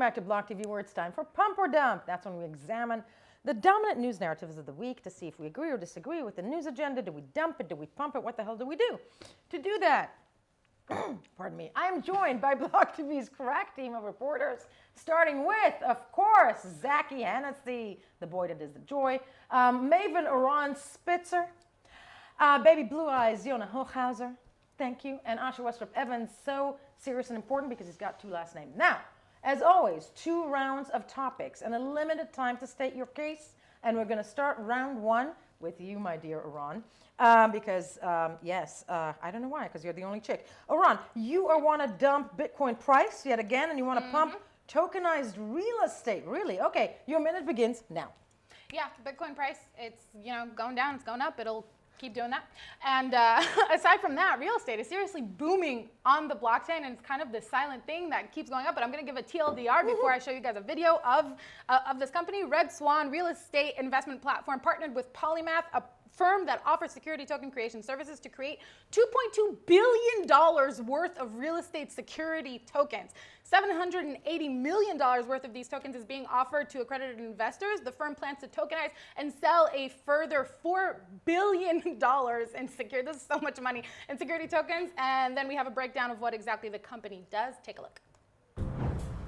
back to Block TV, where it's time for Pump or Dump. That's when we examine the dominant news narratives of the week to see if we agree or disagree with the news agenda. Do we dump it? Do we pump it? What the hell do we do? To do that, pardon me, I am joined by Block TV's crack team of reporters, starting with, of course, Zachy Hennessy, the boy that is the joy, Maven Iran Spitzer, Baby Blue Eyes Yona Hochhauser, thank you, and Asha Westrup Evans, so serious and important because he's got two last names. Now, as always, 2 rounds of topics and a limited time to state your case. And we're going to start round 1 with you, my dear Iran, because, yes, I don't know why, because you're the only chick. Iran, you want to dump Bitcoin price yet again, and you want to pump tokenized real estate. Really? Okay, your minute begins now. Yeah, Bitcoin price, it's going down, it's going up. It'll keep doing that. And aside from that, real estate is seriously booming on the blockchain, and it's kind of this silent thing that keeps going up. But I'm going to give a TLDR before I show you guys a video of this company. Red Swan Real Estate Investment Platform partnered with Polymath, a firm that offers security token creation services, to create $2.2 billion worth of real estate security tokens. $780 million worth of these tokens is being offered to accredited investors. The firm plans to tokenize and sell a further $4 billion in security. This is so much money in security tokens. And then we have a breakdown of what exactly the company does. Take a look.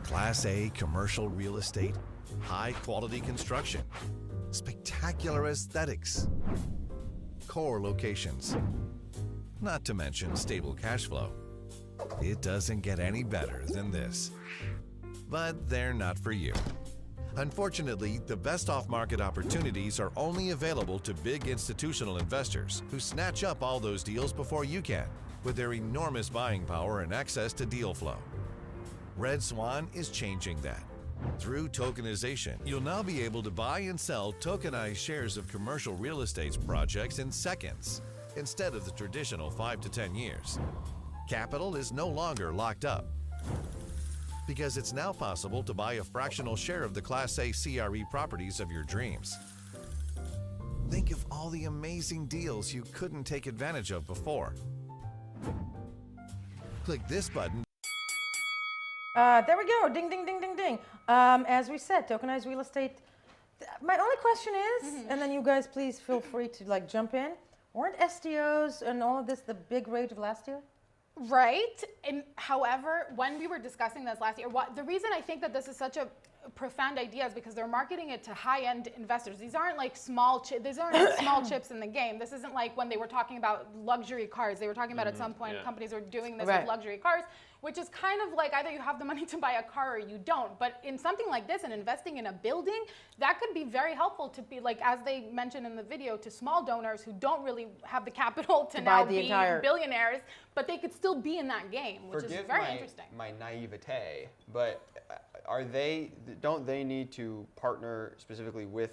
Class A commercial real estate, high quality construction, spectacular aesthetics, core locations, not to mention stable cash flow. It doesn't get any better than this. But they're not for you. Unfortunately, the best off-market opportunities are only available to big institutional investors who snatch up all those deals before you can, with their enormous buying power and access to deal flow. Red Swan is changing that. Through tokenization, you'll now be able to buy and sell tokenized shares of commercial real estate projects in seconds, instead of the traditional 5 to 10 years. Capital is no longer locked up, because it's now possible to buy a fractional share of the Class A CRE properties of your dreams. Think of all the amazing deals you couldn't take advantage of before. Click this button. There we go. Ding, ding, ding, ding, ding. As we said, tokenized real estate. My only question is, and then you guys please feel free to jump in. Weren't STOs and all of this the big rage of last year? Right. And however, when we were discussing this last year, the reason I think that this is such a profound idea is because they're marketing it to high-end investors. These aren't like small chips in the game. This isn't like when they were talking about luxury cars. They were talking about at some point companies were doing this with luxury cars, which is kind of like either you have the money to buy a car or you don't. But in something like this and investing in a building, that could be very helpful to be, like, as they mentioned in the video, to small donors who don't really have the capital to now be billionaires, but they could still be in that game, which is very interesting. My naivete, but don't they need to partner specifically with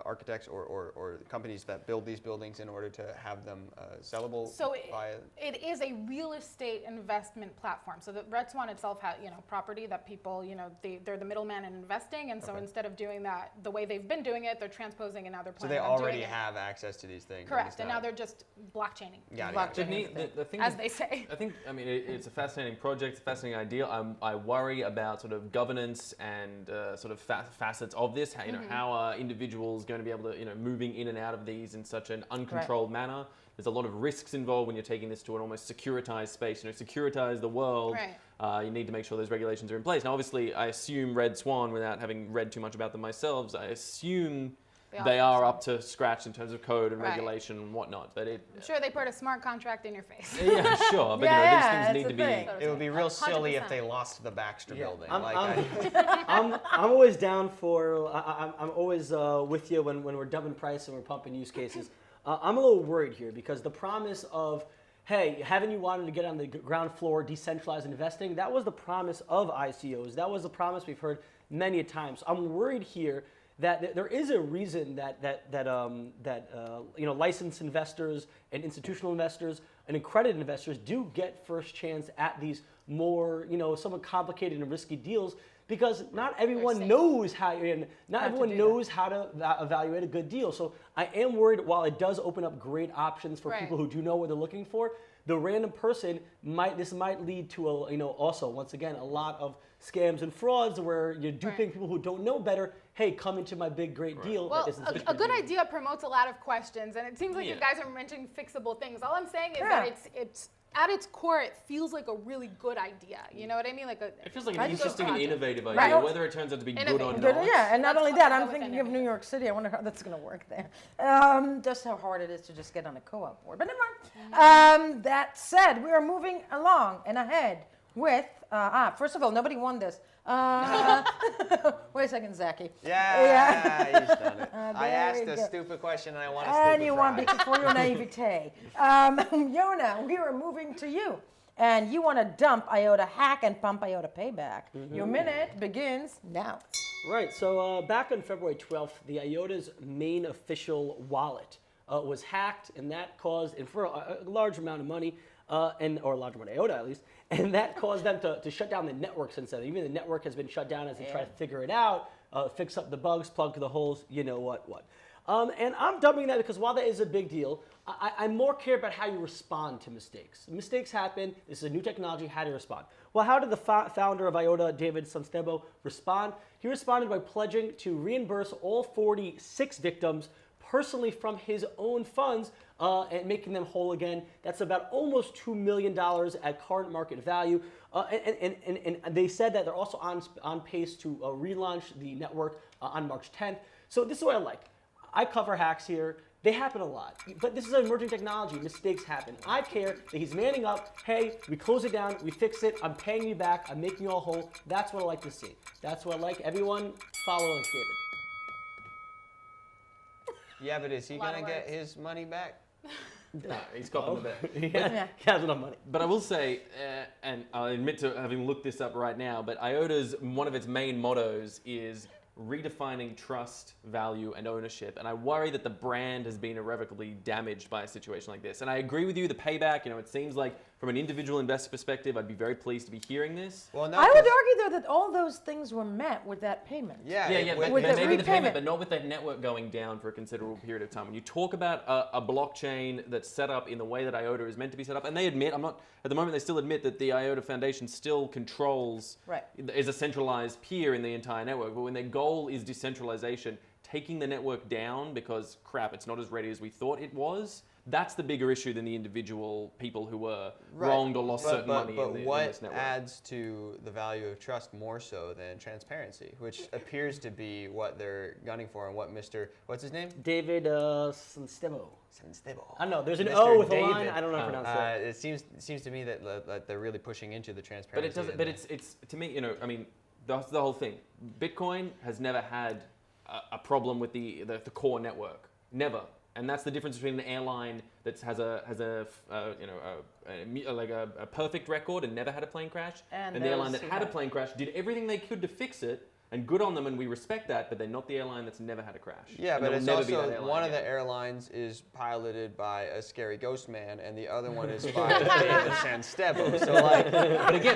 architects or companies that build these buildings in order to have them sellable? So it is a real estate investment platform. So the Red Swan itself has property that people they're the middleman in investing, and so instead of doing that the way they've been doing it, they're transposing and now they're planning on doing it. So they already have access to these things. Correct, and now they're just blockchaining. The thing as they say. I mean, it's a fascinating project, it's a fascinating idea. I worry about sort of governance and sort of facets of this. How are individuals going to be able to, moving in and out of these in such an uncontrolled manner? There's a lot of risks involved when you're taking this to an almost securitized space. Securitize the world. You need to make sure those regulations are in place. Now, obviously, I assume Red Swan, without having read too much about them myself, I assume they are up to scratch in terms of code and regulation and whatnot. But I'm sure they put a smart contract in your face. Yeah, sure. But these things need to be. It would be real silly if they lost the Baxter building. I'm always down for. I'm always with you when we're dumping price and we're pumping use cases. I'm a little worried here because the promise of, hey, haven't you wanted to get on the ground floor, decentralized investing? That was the promise of ICOs. That was the promise we've heard many a times. I'm worried here that there is a reason that licensed investors and institutional investors and accredited investors do get first chance at these more somewhat complicated and risky deals, because not everyone knows how to evaluate a good deal. So I am worried, while it does open up great options for people who do know what they're looking for, the random person might lead to also once again a lot of scams and frauds where you're duping people who don't know better. Hey, come into my big great deal. Well, that isn't such a good deal. idea promotes a lot of questions, and it seems like you guys are mentioning fixable things. All I'm saying is that it's at its core, it feels like a really good idea. You know what I mean? It feels like an interesting and innovative idea. Right. Whether it turns out to be good or Innovative. not. Yeah, and not Let's only talk that, about I'm with thinking of New innovative. York City. I wonder how that's going to work there. Just how hard it is to just get on a co-op board. But never mind. That said, we are moving along and ahead with, first of all, nobody won this. Wait a second, Zachy. Yeah, he's done it. I there asked we a go. stupid question and I want a stupid And you won prize. because for your naivete. Yona, we are moving to you. And you want to dump IOTA hack and pump IOTA payback. Your minute begins now. Right. So back on February 12th, the IOTA's main official wallet was hacked, and that caused, and for a large amount of money, or a large amount of IOTA at least, and that caused them to shut down the network since then. Even the network has been shut down as they try to figure it out, fix up the bugs, plug the holes, you know what. And I'm dumping that because while that is a big deal, I more care about how you respond to mistakes. Mistakes happen. This is a new technology. How do you respond? Well, how did the founder of IOTA, David Sunstebo, respond? He responded by pledging to reimburse all 46 victims personally from his own funds and making them whole again. That's about almost $2 million at current market value. And they said that they're also on pace to relaunch the network on March 10th. So this is what I like. I cover hacks here. They happen a lot, but this is an emerging technology. Mistakes happen. I care that he's manning up. Hey, we close it down, we fix it. I'm paying you back. I'm making you all whole. That's what I like to see. That's what I like. Everyone follow like David. Yeah, but is he lot going of to get words. his money back? No, he's got them a bit. He has enough money. But I will say, and I'll admit to having looked this up right now, but IOTA's, one of its main mottos is redefining trust, value, and ownership. And I worry that the brand has been irrevocably damaged by a situation like this. And I agree with you, the payback, it seems like from an individual investor perspective, I'd be very pleased to be hearing this. Well, no, I would 'cause- argue, though, that all those things were met with that payment. Yeah, Yeah, with with the maybe the repayment. payment, but not with that network going down for a considerable period of time. When you talk about a blockchain that's set up in the way that IOTA is meant to be set up, and they admit, at the moment they still admit that the IOTA Foundation still controls, is a centralized peer in the entire network, but when their goal is decentralization, taking the network down because, crap, it's not as ready as we thought it was, that's the bigger issue than the individual people who were wronged or lost certain money in this network. What adds to the value of trust more so than transparency, which appears to be what they're gunning for and what what's his name? David Sunstebo. Sunstebo. I don't know. There's an Mr. O with a David. line. I don't know how to pronounce that. It seems to me that they're really pushing into the But transparency. it doesn't. But it's to me, that's the whole thing. Bitcoin has never had a problem with the core network, never. And that's the difference between an airline that has a perfect record and never had a plane crash, and the airline that had a plane crash, did everything they could to fix it, and good on them, and we respect that. But they're not the airline that's never had a crash. Yeah, and but they'll it's never be that also airline one of again. the airlines is piloted by a scary ghost man, and the other one is by David Sanstebo. So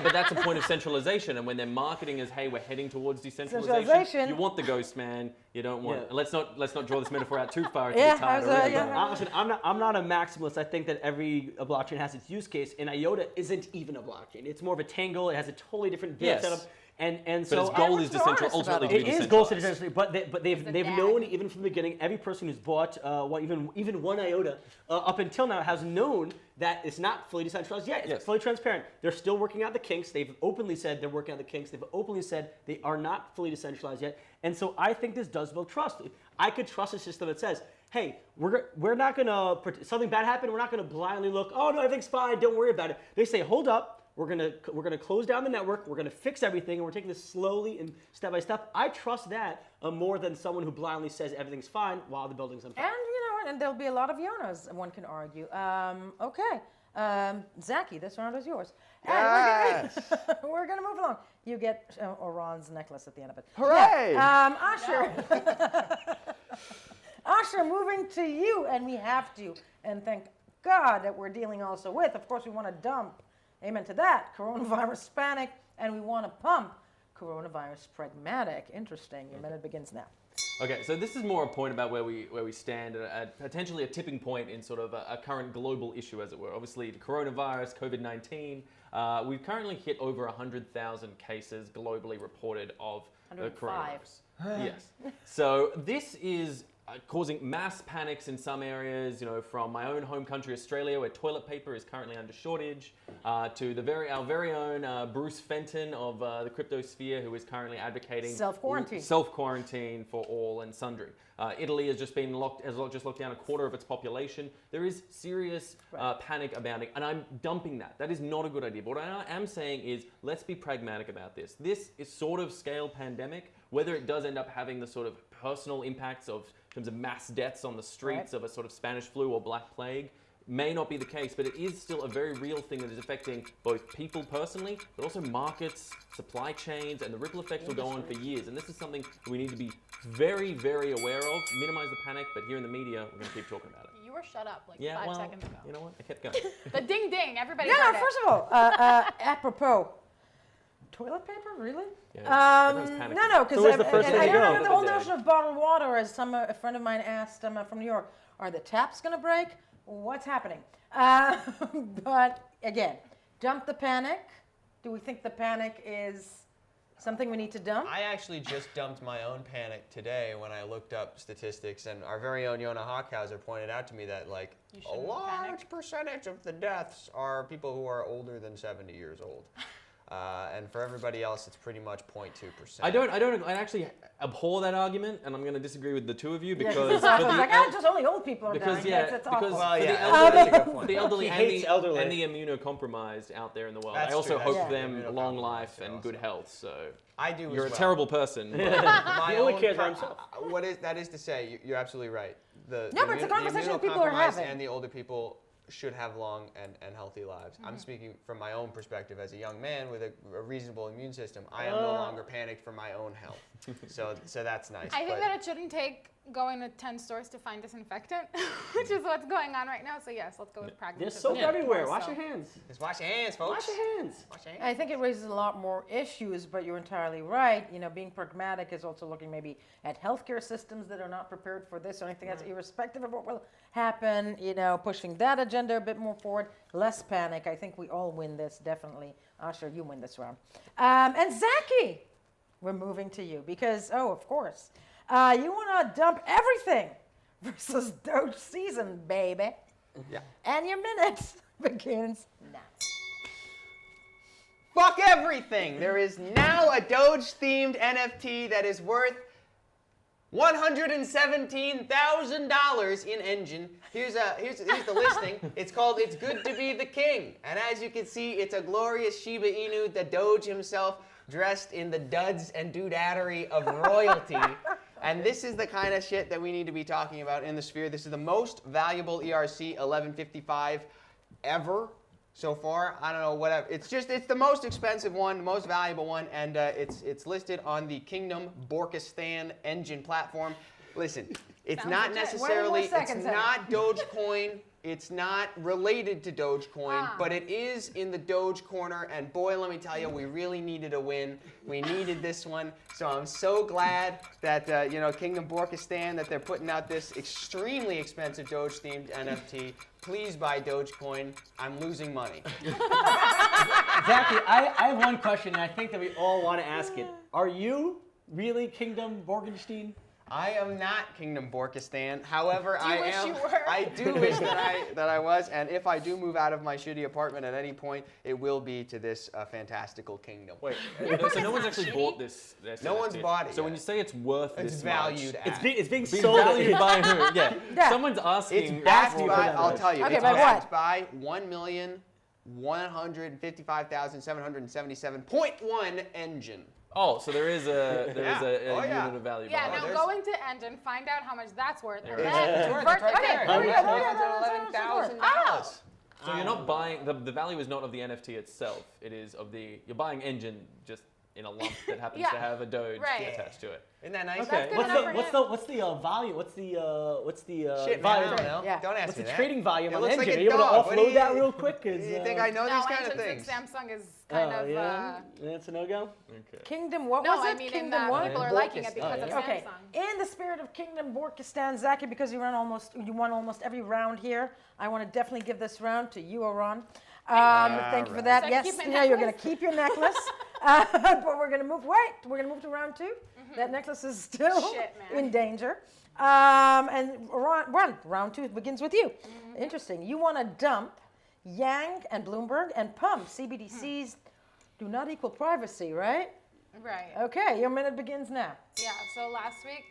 But that's a point of centralization. And when they're marketing as, hey, we're heading towards decentralization, Centralization. you want the ghost man. You don't want. Yeah. And let's not draw this metaphor out too far. It's Yeah, tired I was, already. yeah. Listen, I'm not a maximalist. I think that every blockchain has its use case, and IOTA isn't even a blockchain. It's more of a tangle. It has a totally different Yes. setup. And But so its goal I is was honest ultimately about to it be is goal to decentralized. decentralized, but they've DAG. known even from the beginning. Every person who's bought even one IOTA up until now has known that it's not fully decentralized yet. It's Yes. fully transparent. They're still working out the kinks. They've openly said they're working out the kinks. They've openly said they are not fully decentralized yet. And so I think this does build trust. I could trust a system that says, hey, we're not gonna something bad happened. We're not gonna blindly look. Oh no, everything's fine. Don't worry about it. They say, hold up. We're gonna close down the network. We're gonna fix everything, and we're taking this slowly and step by step. I trust that more than someone who blindly says everything's fine while the building's on fire. And there'll be a lot of Yonas, one can argue. Okay. Zachy, this round is yours. And Yes. we're gonna move along. You get Oran's necklace at the end of it. Hooray! Yeah. Asher. Asher, moving to you, and we have to. And thank God that we're dealing also with. Of course, we want to dump. Amen to that. Coronavirus panic, and we want to pump coronavirus pragmatic. Interesting. Your minute begins now. Okay, so this is more a point about where we stand at potentially a tipping point in sort of a current global issue, as it were. Obviously, the coronavirus, COVID-19, we've currently hit over 100,000 cases globally reported of the 105. coronavirus. Yes. So this is causing mass panics in some areas, from my own home country, Australia, where toilet paper is currently under shortage, to our very own Bruce Fenton of the cryptosphere, who is currently advocating self-quarantine for all and sundry. Italy has just locked down a quarter of its population. There is serious panic about it, and I'm dumping that. That is not a good idea. But what I am saying is, let's be pragmatic about this. This is sort of scale pandemic. Whether it does end up having the sort of personal impacts in terms of mass deaths on the streets of a sort of Spanish flu or Black Plague may not be the case, but it is still a very real thing that is affecting both people personally, but also markets, supply chains, and the ripple effects will go on for years. And this is something we need to be very, very aware of, minimize the panic, but here in the media, we're going to keep talking about it. You were shut up like Yeah, 5 well, seconds ago. you know what? I kept going. The ding ding, everybody Yeah, heard it. first of all, apropos, toilet paper, really? Yeah, everyone's panicking. No, because So where's the first I thing to don't go? know the whole notion of bottled water, as a friend of mine asked from New York, are the taps going to break? What's happening? But again, dump the panic. Do we think the panic is something we need to dump? I actually just dumped my own panic today when I looked up statistics, and our very own Yona Hockhauser pointed out to me that You a shouldn't large panic. percentage of the deaths are people who are older than 70 years old. And for everybody else, it's pretty much 0.2%. I actually abhor that argument, and I'm going to disagree with the two of you because I was like, just only old people are because dying. That's awful. because Well, for yeah, the elderly, that's a good point. the elderly, He hates elderly. and the immunocompromised out there in the world. That's I also true, that's hope true. them long Immunocompromised life are and also- good health. So I do you're as a well. terrible person. but- My He only own cares about himself. that is to say, you're absolutely right. No, but it's a conversation that people are immunocompromised having. and the older people should have long and healthy lives. I'm speaking from my own perspective as a young man with a reasonable immune system. I am no longer panicked for my own health. So that's nice. I think but- that it shouldn't take going to 10 stores to find disinfectant, which is what's going on right now. So yes, let's go with pragmatism. There's soap Yeah. everywhere. More Wash so. your hands. Just wash your hands, folks. Wash your hands. Wash your hands. I think it raises a lot more issues, but you're entirely right. Being pragmatic is also looking maybe at healthcare systems that are not prepared for this. So I think that's irrespective of what will happen, pushing that agenda a bit more forward. Less panic. I think we all win this, definitely. Asher, you win this round. And Zaki, we're moving to you because, of course, you want to dump everything versus Doge season, baby. Yeah. And your minute begins now. Fuck everything! There is now a Doge-themed NFT that is worth $117,000 in Engine. Here's the listing. It's called "It's Good to Be the King," and as you can see, it's a glorious Shiba Inu, the Doge himself, dressed in the duds and doodadery of royalty. And this is the kind of shit that we need to be talking about in the sphere. This is the most valuable ERC 1155 ever so far. I don't know, whatever. It's the most expensive one, the most valuable one, and it's listed on the Kingdom Borkistan Engine platform. Listen, it's Sounds not legit. necessarily, Wait a more it's second, Zach. not Dogecoin. It's not related to Dogecoin, Ah. but it is in the Doge corner, and boy, let me tell you, we really needed a win. We needed this one, so I'm so glad that, Kingdom Borkistan, that they're putting out this extremely expensive Doge-themed NFT. Please buy Dogecoin. I'm losing money. Exactly. I have one question, and I think that we all want to ask it. Are you really Kingdom Borgenstein? I am not Kingdom Borkistan. However, Do you I wish am. you were? I do wish that I was. And if I do move out of my shitty apartment at any point, it will be to this fantastical kingdom. Wait, so no one's actually bought this? No one's bought it So when yet. you say it's worth It's this valued much, at. It's being being sold. valued by who? Yeah. Yeah. Someone's asking. It's backed for by. that I'll much. tell you. Okay, It's by backed what? by 1,155,777.1 engine. Oh, so there is a Yeah. Oh, yeah. unit of value. Yeah, behind now it. there's- go into Engine, find out how much that's worth, and There it is. then It's worth convert. it right Okay, there. there we go. $111,000. So you're not buying the value is not of the NFT itself. It is of you're buying engine just in a lump that happens Yeah. to have a Doge Right. attached to it. Isn't that nice? Okay. good What's enough the for what's him. the what's the volume? What's the Shit, man, volume? I don't know. Yeah. Don't ask What's me the that. trading volume It on the looks like engine? a Are you able to dog. What do offload you- that real quick? You think I know No, these kind of engine things? since Samsung is kind of. yeah, that's a no-go. Okay. Kingdom, what No, was it? I mean in Kingdom that what? people are liking it because of yeah. Okay, Samsung. in the spirit of Kingdom Borkistan, Zaki, because you won almost every round here, I want to definitely give this round to you, Oran. Thank you for right. that. So I Yes, keep my yeah, you're going necklace? to keep your necklace, but we're going to move. Wait, we're going to move to round 2. That necklace is still Shit, man. in danger. And round 2 begins with you. Interesting. You want to dump Yang and Bloomberg and pump CBDCs. Do not equal privacy, right? Right. Okay, your minute begins now. Yeah. So last week,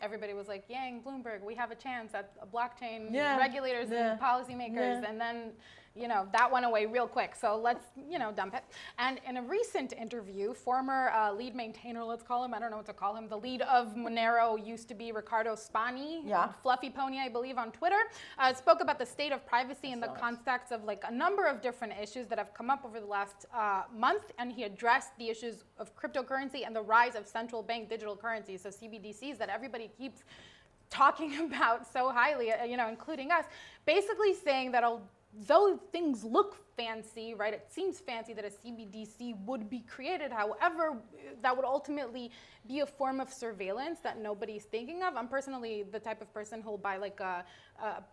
everybody was like, "Yang, Bloomberg, we have a chance at blockchain Yeah, regulators yeah, and policymakers," yeah. and then. That went away real quick. So let's, dump it. And in a recent interview, former lead maintainer, let's call him, I don't know what to call him, the lead of Monero used to be Ricardo Spani, Yeah. Fluffy Pony, I believe, on Twitter, spoke about the state of privacy in the context of like a number of different issues that have come up over the last month. And he addressed the issues of cryptocurrency and the rise of central bank digital currencies, so CBDCs that everybody keeps talking about so highly, including us, basically saying that though things look fancy, right? It seems fancy that a CBDC would be created. However, that would ultimately be a form of surveillance that nobody's thinking of. I'm personally the type of person who'll buy like a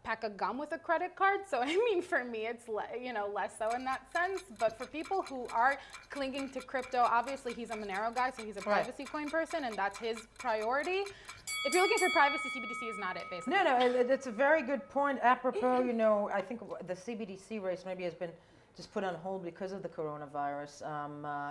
pack of gum with a credit card. So I mean, for me, it's less so in that sense. But for people who are clinging to crypto, obviously he's a Monero guy, so he's a privacy coin person, and that's his priority. If you're looking for privacy, CBDC is not it, basically. No, it's a very good point. Apropos, I think the CBDC race maybe has been just put on hold because of the coronavirus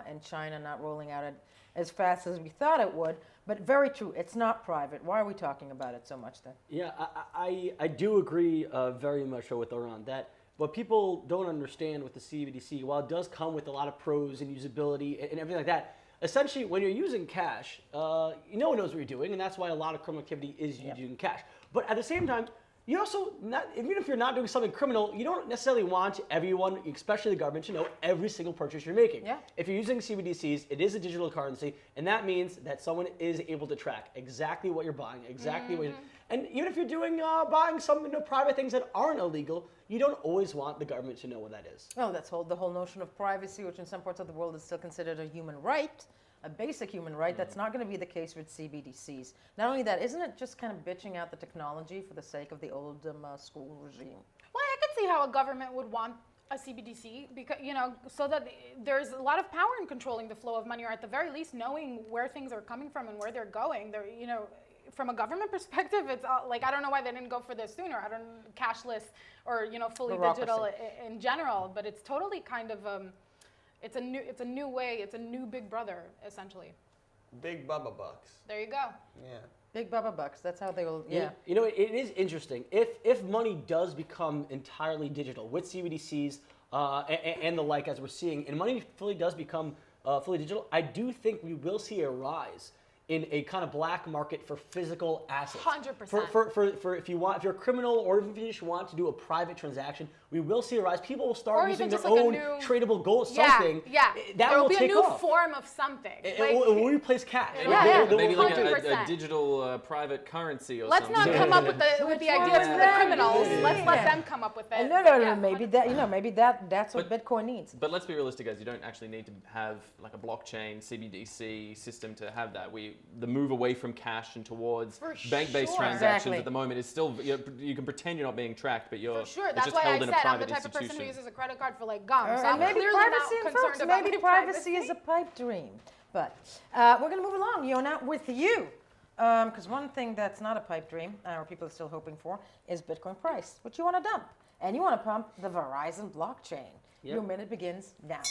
and China not rolling out it as fast as we thought it would. But very true, it's not private. Why are we talking about it so much then? Yeah, I do agree very much so with Oran that what people don't understand with the CBDC, while it does come with a lot of pros and usability and everything like that, essentially when you're using cash, no one knows what you're doing, and that's why a lot of criminal activity is using cash. But at the same time, you also, even if you're not doing something criminal, you don't necessarily want everyone, especially the government, to know every single purchase you're making. Yeah. If you're using CBDCs, it is a digital currency, and that means that someone is able to track exactly what you're buying, exactly what you're, and even if you're doing buying some private things that aren't illegal, you don't always want the government to know what that is. Oh, that's the whole notion of privacy, which in some parts of the world is still considered a human right, a basic human right. That's not going to be the case with CBDCs. Not only that, isn't it just kind of bitching out the technology for the sake of the old school regime? Well, I could see how a government would want a CBDC because, so that there's a lot of power in controlling the flow of money, or at the very least knowing where things are coming from and where they're going. They're, from a government perspective, it's like, I don't know why they didn't go for this sooner. I don't cashless or, fully digital in general, but it's totally kind of, it's a new way. It's a new Big Brother, essentially. Big Bubba Bucks. There you go. Yeah. Big Bubba Bucks, that's how they will, yeah. It is interesting. If money does become entirely digital with CBDCs and the like, as we're seeing, and money fully does become fully digital, I do think we will see a rise in a kind of black market for physical assets. 100%. For if you're a criminal, or even if you just want to do a private transaction, we will see a rise. People will start using their own tradable gold, something. Yeah, that there will will be a take new off. form of something. It will replace cash. Maybe like a 100%. digital private currency or Let's something. not come up with the ideas for the criminals. Let's let them come up with it. No, maybe that's what Bitcoin needs. But let's be realistic, guys. You don't actually need to have like a blockchain CBDC system to have that. The move away from cash and towards bank-based transactions at the moment is still, you can pretend you're not being tracked, but you're For sure. it's That's just why held I in a said I'm private the type of person who institution. uses a credit card for like gum. So And I'm maybe clearly privacy, not and concerned folks, about maybe my privacy is a pipe dream. But we're going to move along, Yona, with you. Because one thing that's not a pipe dream, or people are still hoping for, is Bitcoin price, which you want to dump. And you want to pump the Verizon blockchain. Yep. Your minute begins now.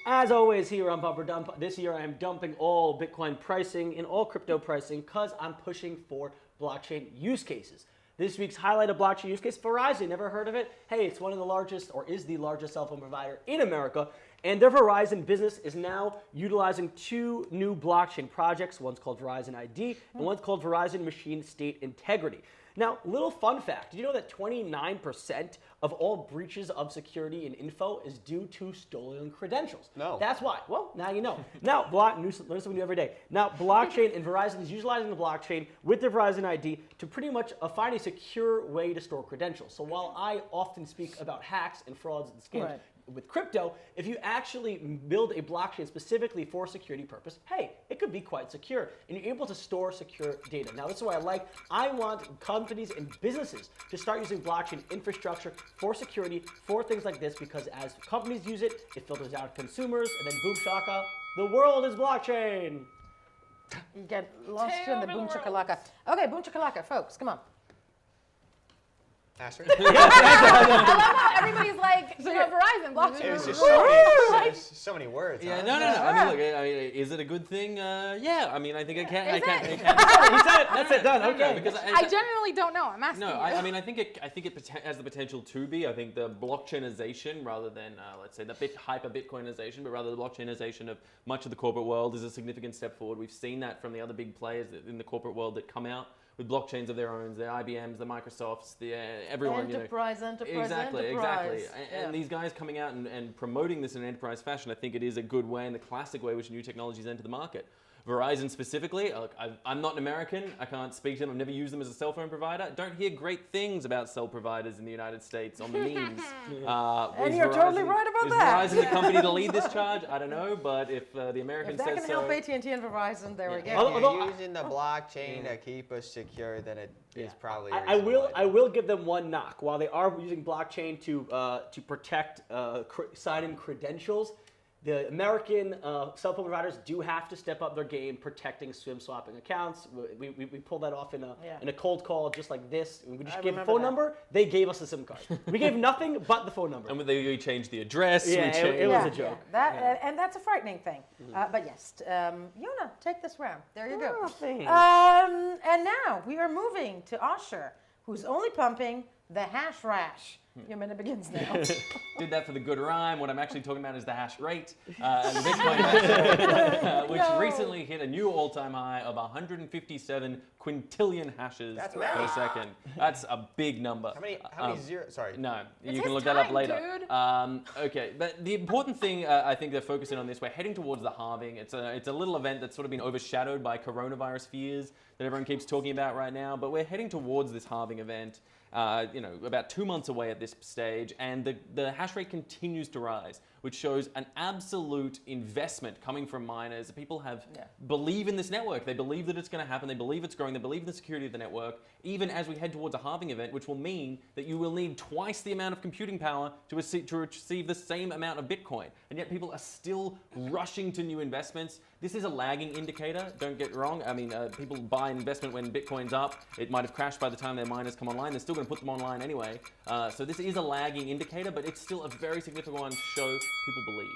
As always, here on Bumper Dump, this year I am dumping all Bitcoin pricing and all crypto pricing because I'm pushing for blockchain use cases. This week's highlight of blockchain use case, Verizon. Never heard of it? Hey, it's one of the largest, or is the largest cell phone provider in America. And their Verizon business is now utilizing 2 new blockchain projects. One's called Verizon ID, and one's called Verizon Machine State Integrity. Now, little fun fact, did you know that 29% of all breaches of security and info is due to stolen credentials? No. That's why. Well, now you know. Now, learn something new every day. Now, blockchain and Verizon is utilizing the blockchain with their Verizon ID to pretty much find a secure way to store credentials. So while I often speak about hacks and frauds and scams, Right. with crypto, if you actually build a blockchain specifically for security purpose, hey, it could be quite secure, and you're able to store secure data. Now, this is what I want companies and businesses to start using blockchain infrastructure for security, for things like this, because as companies use it, it filters out consumers, and then boom shaka, the world is blockchain. You get lost Take in the over the boom world. chakalaka. Okay, boom chakalaka, folks, come on. Asher? I love how everybody's like, Verizon, blockchain. It was just so many words. Yeah, huh? no. I mean, look, is it a good thing? Yeah. I mean, I think it can. Is it? He said it. That's it. Done. Okay. because I genuinely don't know. I'm asking No, you. I mean, I think it has the potential to be. I think the blockchainization, rather than let's say the hyper Bitcoinization, but rather the blockchainization of much of the corporate world is a significant step forward. We've seen that from the other big players in the corporate world that come out with blockchains of their own, the IBMs, the Microsofts, the everyone. Enterprise. Exactly. Yeah. And these guys coming out and promoting this in an enterprise fashion, I think it is a good way and the classic way which new technologies enter the market. Verizon specifically, look, I'm not an American. I can't speak to them. I've never used them as a cell phone provider. Don't hear great things about cell providers in the United States on the memes. And you're totally right about that. Is Verizon the company to lead this charge? I don't know, but if the American If that says can so, help AT&T and Verizon, there we If go. Although- you're using the blockchain to keep us secure, then it is probably. I will give them one knock. While they are using blockchain to protect sign-in credentials, the American cell phone providers do have to step up their game protecting SIM swapping accounts. We pulled that off in a cold call just like this. We just I gave a remember phone that. number. They gave us a SIM card. We gave nothing but the phone number. and we changed the address. Yeah, we changed, it was a joke. That, and that's a frightening thing. But yes, Yona, take this round. There you go. Oh, thanks. And now we are moving to Asher, who's only pumping the hash rash. Your minute begins now. Did that for the good rhyme. What I'm actually talking about is the hash rate. And the Bitcoin hash rate, which recently hit a new all-time high of 157 quintillion hashes per second. That's a big number. How many zeros? Sorry. No, It's you can his look that up time, later. dude. Okay, but the important thing I think they're focusing on this, we're heading towards the halving. It's a little event that's sort of been overshadowed by coronavirus fears that everyone keeps talking about right now, but we're heading towards this halving event. About 2 months away at this stage, and the hash rate continues to rise, which shows an absolute investment coming from miners. People believe in this network. They believe that it's going to happen. They believe it's growing. They believe in the security of the network, even as we head towards a halving event, which will mean that you will need twice the amount of computing power to receive the same amount of Bitcoin. And yet people are still rushing to new investments. This is a lagging indicator, don't get wrong. I mean, people buy an investment when Bitcoin's up. It might have crashed by the time their miners come online. They're still going to put them online anyway. So this is a lagging indicator, but it's still a very significant one to show people believe.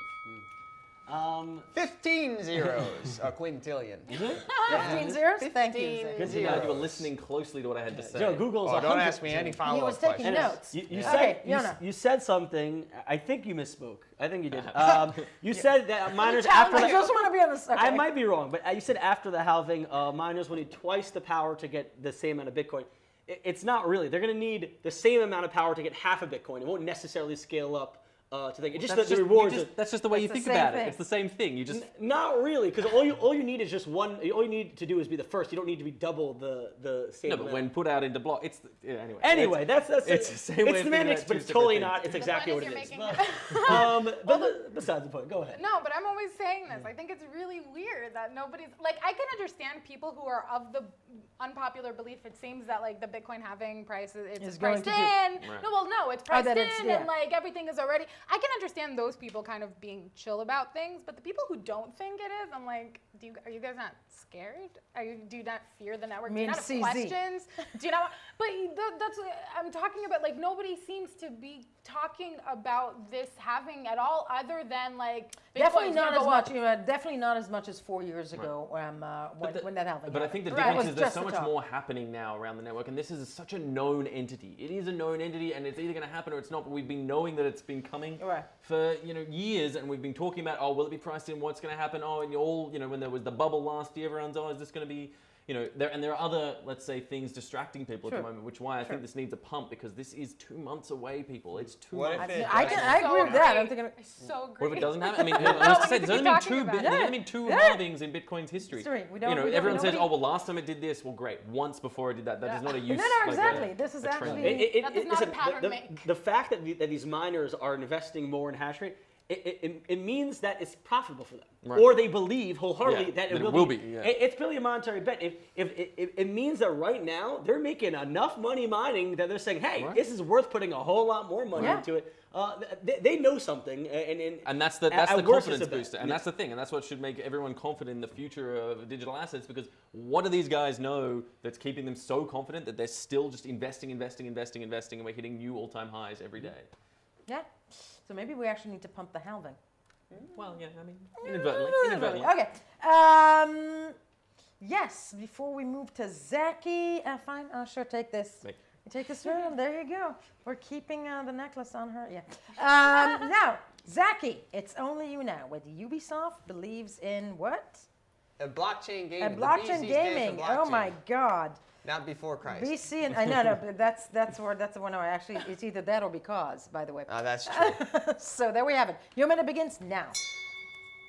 15 zeros, a quintillion. 15 zeros? Thank you. Zach. Good to You hear. were listening closely to what I had to say. Joe, Google's Oh, don't 100 ask me any He follow-up was taking questions. notes. You Okay, said Yona. you said something. I think you misspoke. I think you did. You said that miners Challenge, after I just the, want to be on this. Okay. I might be wrong, but you said after the halving, miners will need twice the power to get the same amount of Bitcoin. It's not really. They're going to need the same amount of power to get half a Bitcoin. It won't necessarily scale up to think. It's just that the rewards. That's just the way you It's the think same about thing. it. It's the same thing. You just Not really, because all you need is just one. All you need to do is be the first. You don't need to be double the same. no, but amount. when put out into block, it's anyway. Anyway, that's it's the same way it's of thinking semantics, about but two it's separate totally things. not. It's exactly what point it is is. you're making. But besides the point, go ahead. No, but I'm always saying this. I think it's really weird that nobody's like. I can understand people who are of the unpopular belief. It seems that like the Bitcoin halving price Is it's going priced to in. do- Right. No, it's priced that in, it's- and like everything is already. I can understand those people kind of being chill about things, but the people who don't think it is, I'm like, are you guys not scared? Do you not fear the network? Do you mean not have CZ. questions? Do you not? But that's what I'm talking about. Like nobody seems to be talking about this having at all, other than like Definitely Bitcoin's not gonna as go much. up. Definitely not as much as 4 years ago when that happened. But I think the Right. difference Was is there's just so the much talk. more happening now around the network, and this is such a known entity. It is a known entity, and it's either going to happen or it's not. But we've been knowing that it's been coming Right. for years, and we've been talking about, oh, will it be priced in? What's going to happen? Oh, and when there was the bubble last year, everyone's, oh, is this going to be there are other, let's say, things distracting people at Sure. the moment, which why I think this needs a pump, because this is 2 months away, people. It's 2 What if months. it I doesn't- agree with that. I'm agree. thinking, I so agree. What if it doesn't happen? I mean, I was to say, we there's keep only talking about it. there's only been two Yeah. halvings in Bitcoin's history. We don't- Everyone says, nobody- oh, well, last time it did this. Well, great. Once before it did that. That is not a use. no, like exactly. This is a trend. actually- That does not listen, a pattern make. the fact that these miners are investing more in hash rate, it means that it's profitable for them, Right. or they believe wholeheartedly Yeah, that that it will be. yeah. It's purely a monetary bet. If it means that right now they're making enough money mining that they're saying, hey, Right. this is worth putting a whole lot more money Yeah. into it. They know something, And that's the at worst, confidence it's a bet. booster, and that's the thing, and that's what should make everyone confident in the future of digital assets. Because what do these guys know that's keeping them so confident that they're still just investing, and we're hitting new all-time highs every day? Yeah. So maybe we actually need to pump the halving. Well, yeah, I mean, inadvertently. Okay. Yes, before we move to Zaki, fine, I'll sure take this. Make- You take this around, there you go. We're keeping the necklace on her, yeah. Now, Zaki, it's only you now. With Ubisoft believes in what? A blockchain gaming. And the blockchain BC stands for gaming. Oh my blockchain. God. Not before Christ. BC and I know, but that's the one. No, actually, it's either that or because. By the way. That's true. So there we have it. Your minute begins now.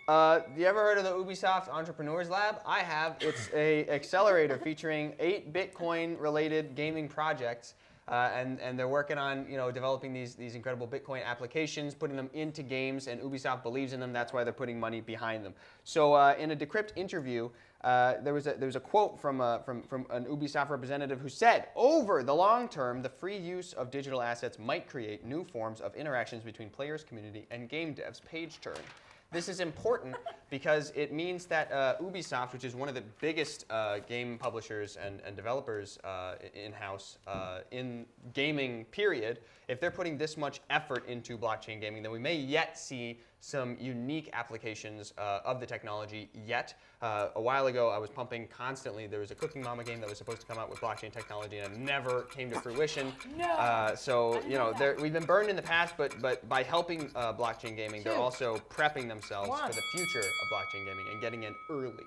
You ever heard of the Ubisoft Entrepreneurs Lab? I have. It's a accelerator featuring 8 Bitcoin-related gaming projects, and they're working on developing these incredible Bitcoin applications, putting them into games, and Ubisoft believes in them. That's why they're putting money behind them. So in a Decrypt interview, there was a quote from an Ubisoft representative who said, "Over the long term, the free use of digital assets might create new forms of interactions between players, community, and game devs." Page turn. This is important because it means that Ubisoft, which is one of the biggest game publishers and developers in-house in gaming, period, if they're putting this much effort into blockchain gaming, then we may yet see some unique applications of the technology yet. A while ago, I was pumping constantly. There was a Cooking Mama game that was supposed to come out with blockchain technology, and it never came to fruition. No. So we've been burned in the past, but by helping blockchain gaming, they're also prepping themselves for the future of blockchain gaming and getting in early.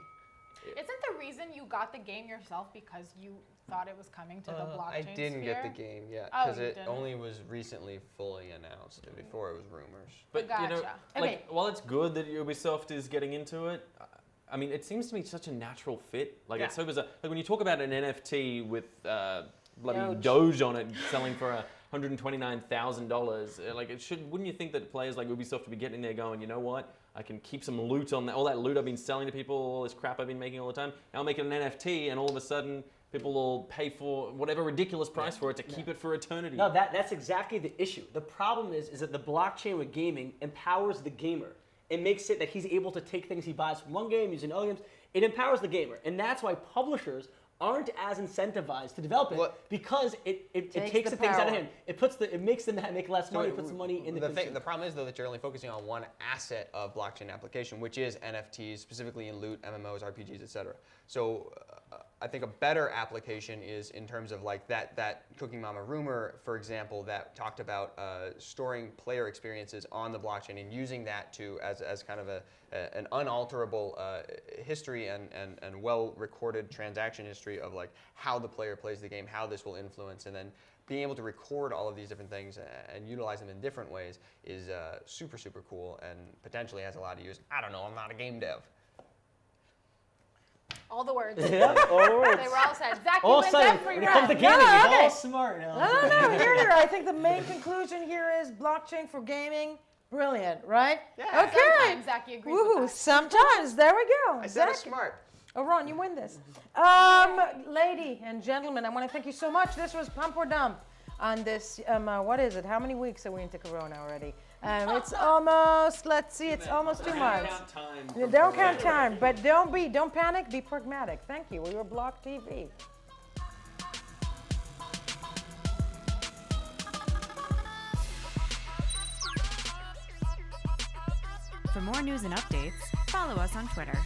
Isn't the reason you got the game yourself because you thought it was coming to the blockchain I didn't get the sphere? game yet Oh, because you it didn't. only was recently fully announced. Before it was rumors. But Gotcha. Okay. while it's good that Ubisoft is getting into it, I mean, it seems to me such a natural fit. Like it's so bizarre. Like when you talk about an NFT with bloody Doge on it selling for $129,000, like wouldn't you think that players like Ubisoft would be getting there going, you know what? I can keep some loot on that. All that loot I've been selling to people, all this crap I've been making all the time. Now I'll make it an NFT, and all of a sudden people will pay for whatever ridiculous price for it to keep it for eternity. No, that's exactly the issue. The problem is that the blockchain with gaming empowers the gamer. It makes it that he's able to take things he buys from one game, using other games. It empowers the gamer, and that's why publishers aren't as incentivized to develop it because it takes the things out of him. It makes them make less money, puts the money in the consumer. The problem is though that you're only focusing on one asset of blockchain application, which is NFTs, specifically in loot, MMOs, RPGs, etc. So I think a better application is in terms of like that Cooking Mama rumor, for example, that talked about storing player experiences on the blockchain and using that as kind of an unalterable history and well-recorded transaction history of like how the player plays the game, how this will influence, and then being able to record all of these different things and utilize them in different ways is super, super cool and potentially has a lot of use. I don't know, I'm not a game dev. All the words. Yeah, all words. They were all said. Zach, you All wins sudden, every when it comes to round. gaming, No, he's okay. all smart now. No, here. I think the main conclusion here is blockchain for gaming. Brilliant, right? Yeah. Okay. Sometimes Zach agrees with Woohoo! that. Sometimes. There we go. I said it's Zach. smart. Oh, Ron, you win this. Lady and gentlemen, I want to thank you so much. This was Pump or Dump on this, what is it? How many weeks are we into Corona already? It's almost, let's see, it's almost 2 months. Don't count time, but don't panic, be pragmatic. Thank you. We were BLOCKTV. For more news and updates, follow us on Twitter.